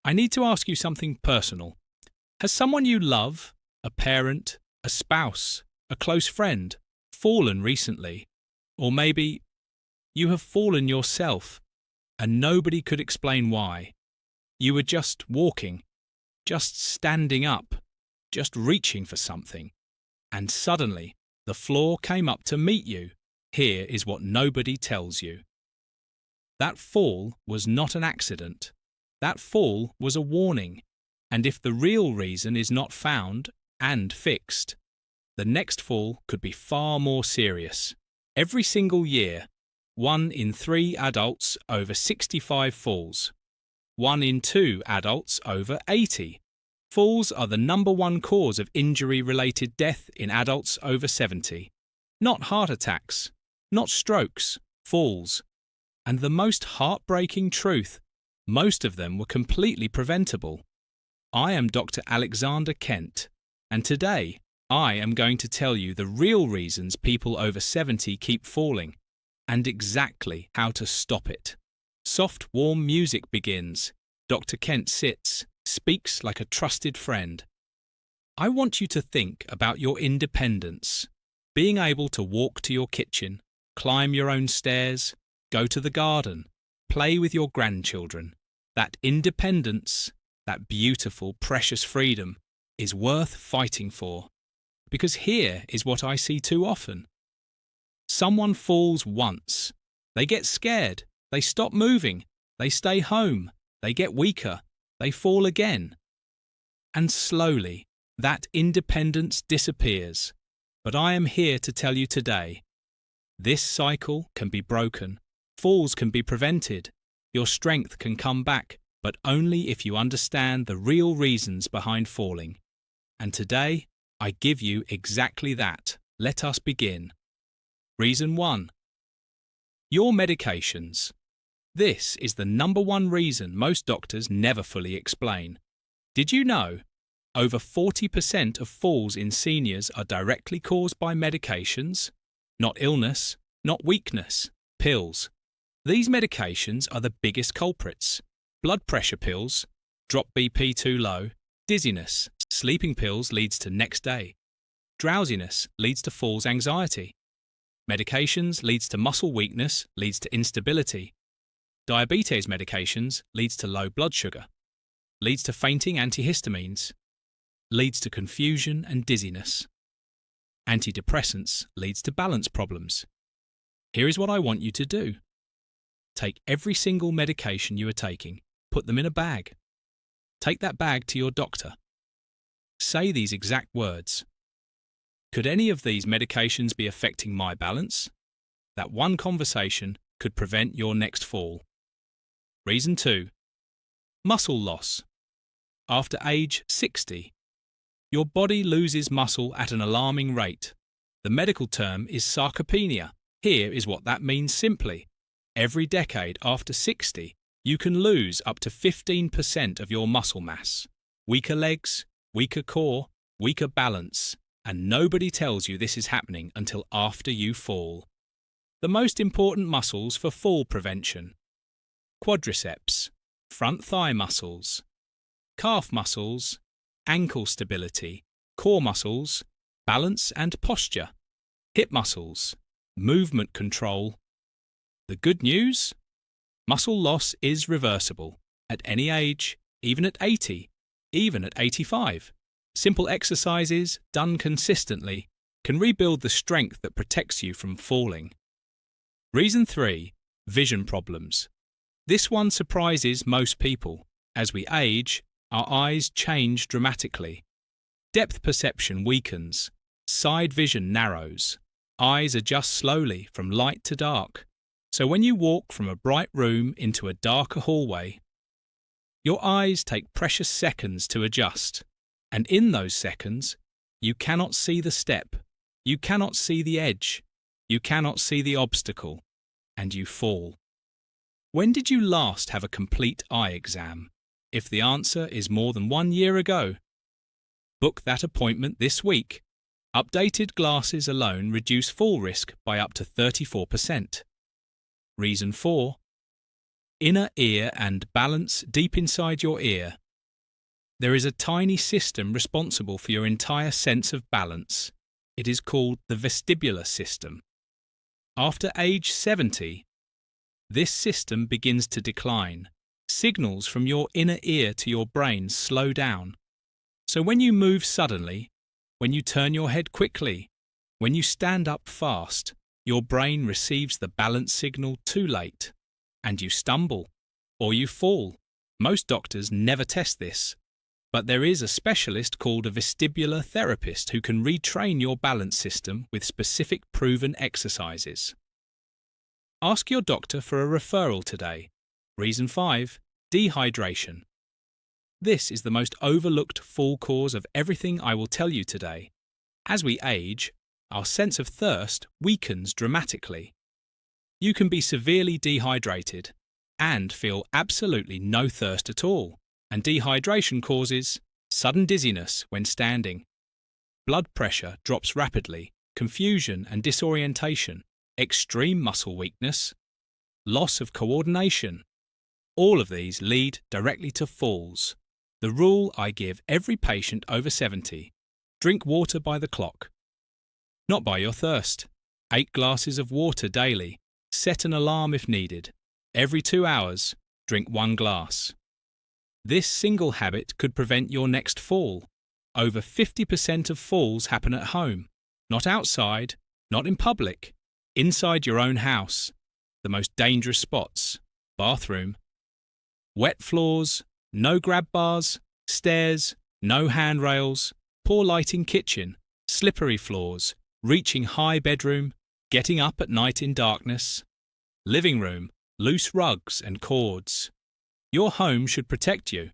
I need to ask you something personal. Has someone you love, a parent, a spouse, a close friend, fallen recently? Or maybe you have fallen yourself and nobody could explain why. You were just walking, just standing up, just reaching for something, and suddenly the floor came up to meet you. Here is what nobody tells you. That fall was not an accident. That fall was a warning, and if the real reason is not found and fixed, the next fall could be far more serious. Every single year, 1 in 3 adults over 65 falls. 1 in 2 adults over 80. Falls are the #1 cause of injury-related death in adults over 70. Not heart attacks, not strokes, falls. And the most heartbreaking truth, most of them were completely preventable. I am Dr. Alexander Kent, and today I am going to tell you the real reasons people over 70 keep falling, and exactly how to stop it. Soft, warm music begins. Dr. Kent sits, speaks like a trusted friend. I want you to think about your independence, being able to walk to your kitchen, climb your own stairs, go to the garden, play with your grandchildren. That independence, that beautiful, precious freedom, is worth fighting for. Because here is what I see too often. Someone falls once. They get scared. They stop moving. They stay home. They get weaker. They fall again. And slowly, that independence disappears. But I am here to tell you today, this cycle can be broken. Falls can be prevented. Your strength can come back, but only if you understand the real reasons behind falling. And today, I give you exactly that. Let us begin. Reason 1. Your medications. This is the #1 reason most doctors never fully explain. Did you know? Over 40% of falls in seniors are directly caused by medications. Not illness, not weakness, pills. These medications are the biggest culprits. Blood pressure pills, drop BP too low, dizziness, sleeping pills leads to next day. Drowsiness leads to falls anxiety. Medications leads to muscle weakness, leads to instability. Diabetes medications leads to low blood sugar. Leads to fainting antihistamines. Leads to confusion and dizziness. Antidepressants leads to balance problems. Here is what I want you to do. Take every single medication you are taking, put them in a bag. Take that bag to your doctor. Say these exact words. Could any of these medications be affecting my balance? That one conversation could prevent your next fall. Reason 2. Muscle loss. After age 60, your body loses muscle at an alarming rate. The medical term is sarcopenia. Here is what that means simply. Every decade after 60, you can lose up to 15% of your muscle mass. Weaker legs, weaker core, weaker balance, and nobody tells you this is happening until after you fall. The most important muscles for fall prevention: quadriceps, front thigh muscles, calf muscles, ankle stability, core muscles, balance and posture, hip muscles, movement control. The good news? Muscle loss is reversible at any age, even at 80, even at 85. Simple exercises done consistently can rebuild the strength that protects you from falling. Reason 3. Vision problems. This one surprises most people. As we age, our eyes change dramatically. Depth perception weakens. Side vision narrows. Eyes adjust slowly from light to dark. So when you walk from a bright room into a darker hallway, your eyes take precious seconds to adjust. And in those seconds, you cannot see the step, you cannot see the edge, you cannot see the obstacle, and you fall. When did you last have a complete eye exam? If the answer is more than 1 year ago, book that appointment this week. Updated glasses alone reduce fall risk by up to 34%. Reason 4. inner ear and balance deep inside your ear. There is a tiny system responsible for your entire sense of balance. It is called the vestibular system. After age 70, this system begins to decline. Signals from your inner ear to your brain slow down. So when you move suddenly, when you turn your head quickly, when you stand up fast, your brain receives the balance signal too late, and you stumble, or you fall. Most doctors never test this, but there is a specialist called a vestibular therapist who can retrain your balance system with specific proven exercises. Ask your doctor for a referral today. Reason 5. Dehydration. This is the most overlooked fall cause of everything I will tell you today. As we age, our sense of thirst weakens dramatically. You can be severely dehydrated and feel absolutely no thirst at all, and dehydration causes sudden dizziness when standing. Blood pressure drops rapidly, confusion and disorientation, extreme muscle weakness, loss of coordination. All of these lead directly to falls. The rule I give every patient over 70: drink water by the clock, not by your thirst. 8 glasses of water daily. Set an alarm if needed. Every 2 hours, drink 1 glass. This single habit could prevent your next fall. Over 50% of falls happen at home, not outside, not in public, inside your own house. The most dangerous spots: bathroom, wet floors, no grab bars, stairs, no handrails, poor lighting kitchen, slippery floors, reaching high bedroom, getting up at night in darkness, living room, loose rugs and cords. Your home should protect you.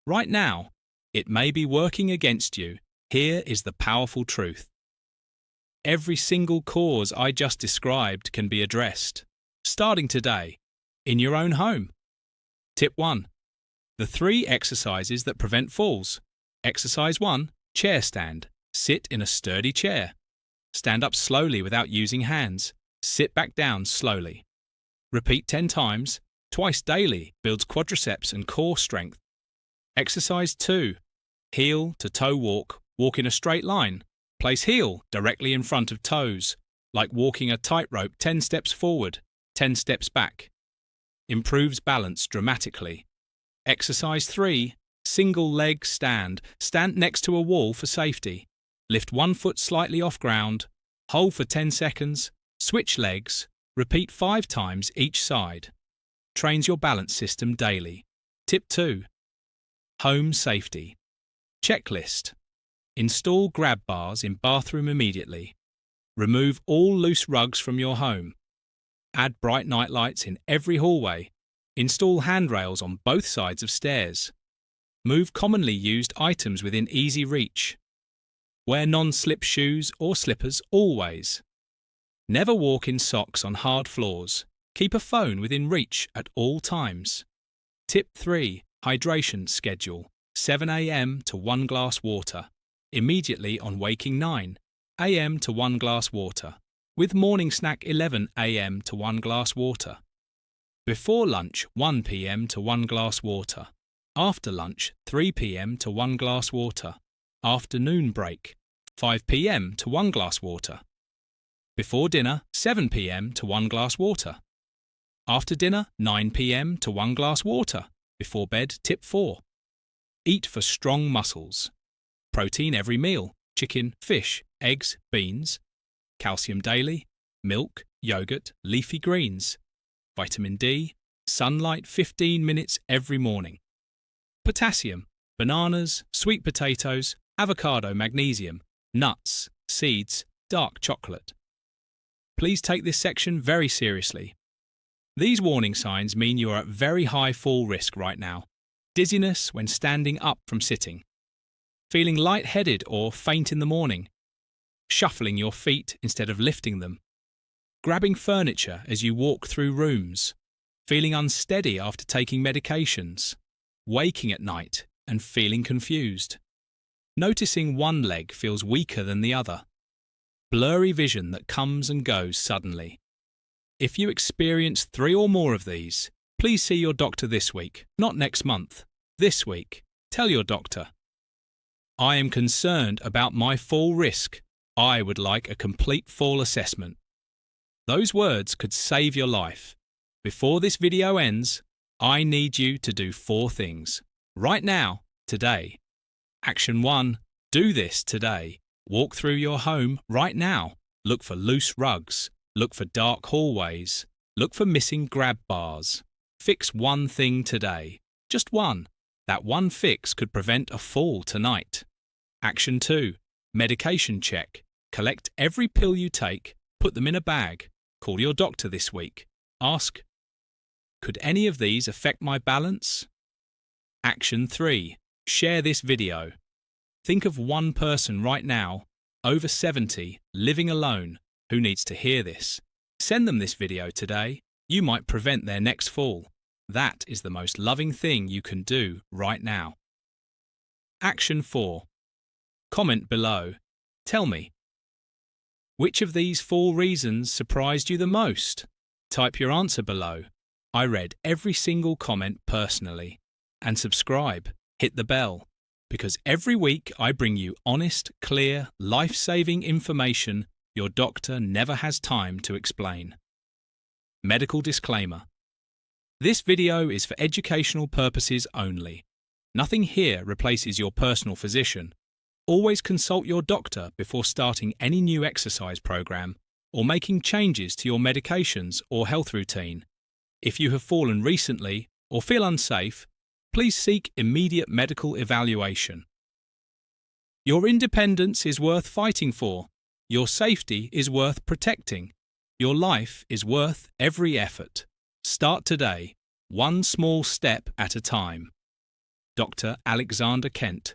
Right now, it may be working against you. Here is the powerful truth. Every single cause I just described can be addressed, starting today, in your own home. Tip 1. The 3 exercises that prevent falls. Exercise 1. Chair stand. Sit in a sturdy chair. Stand up slowly without using hands. Sit back down slowly. Repeat 10 times. Twice daily builds quadriceps and core strength. Exercise 2. Heel to toe walk. Walk in a straight line. Place heel directly in front of toes, like walking a tightrope 10 steps forward, 10 steps back. Improves balance dramatically. Exercise 3. Single leg stand. Stand next to a wall for safety. Lift 1 foot slightly off ground. Hold for 10 seconds. Switch legs. Repeat 5 times each side. Trains your balance system daily. Tip 2. Home safety. Checklist. Install grab bars in bathroom immediately. Remove all loose rugs from your home. Add bright night lights in every hallway. Install handrails on both sides of stairs. Move commonly used items within easy reach. Wear non-slip shoes or slippers always. Never walk in socks on hard floors. Keep a phone within reach at all times. Tip 3. Hydration schedule. 7 a.m. to 1 glass water. Immediately on waking 9 a.m. to 1 glass water. With morning snack 11 a.m. to 1 glass water. Before lunch 1 p.m. to 1 glass water. After lunch 3 p.m. to 1 glass water. Afternoon break 5 p.m. to 1 glass water. Before dinner 7 p.m. to 1 glass water. After dinner 9 p.m. to 1 glass water. Before bed tip 4. Eat for strong muscles. Protein every meal: chicken, fish, eggs, beans. Calcium daily: milk, yogurt, leafy greens. Vitamin D, sunlight 15 minutes every morning. Potassium: bananas, sweet potatoes, avocado, magnesium, nuts, seeds, dark chocolate. Please take this section very seriously. These warning signs mean you are at very high fall risk right now. Dizziness when standing up from sitting. Feeling lightheaded or faint in the morning. Shuffling your feet instead of lifting them. Grabbing furniture as you walk through rooms. Feeling unsteady after taking medications. Waking at night and feeling confused. Noticing one leg feels weaker than the other. Blurry vision that comes and goes suddenly. If you experience 3 or more of these, Please see your doctor this week, not next month. This week. Tell your doctor. I am concerned about my fall risk. I would like a complete fall assessment. Those words could save your life. Before this video ends, I need you to do 4 things. Right now, today. Action 1. Do this today. Walk through your home right now. Look for loose rugs. Look for dark hallways. Look for missing grab bars. Fix one thing today. Just one. That one fix could prevent a fall tonight. Action 2. Medication check. Collect every pill you take. Put them in a bag. Call your doctor this week. Ask, could any of these affect my balance? Action 3. Share this video. Think of one person right now, over 70, living alone, who needs to hear this. Send them this video today. You might prevent their next fall. That is the most loving thing you can do right now. Action 4. Comment below. Tell me, which of these 4 reasons surprised you the most? Type your answer below. I read every single comment personally. And subscribe, hit the bell, because every week I bring you honest, clear, life-saving information your doctor never has time to explain. Medical disclaimer. This video is for educational purposes only. Nothing here replaces your personal physician. Always consult your doctor before starting any new exercise program or making changes to your medications or health routine. If you have fallen recently or feel unsafe, please seek immediate medical evaluation. Your independence is worth fighting for. Your safety is worth protecting. Your life is worth every effort. Start today, one small step at a time. Dr. Alexander Kent.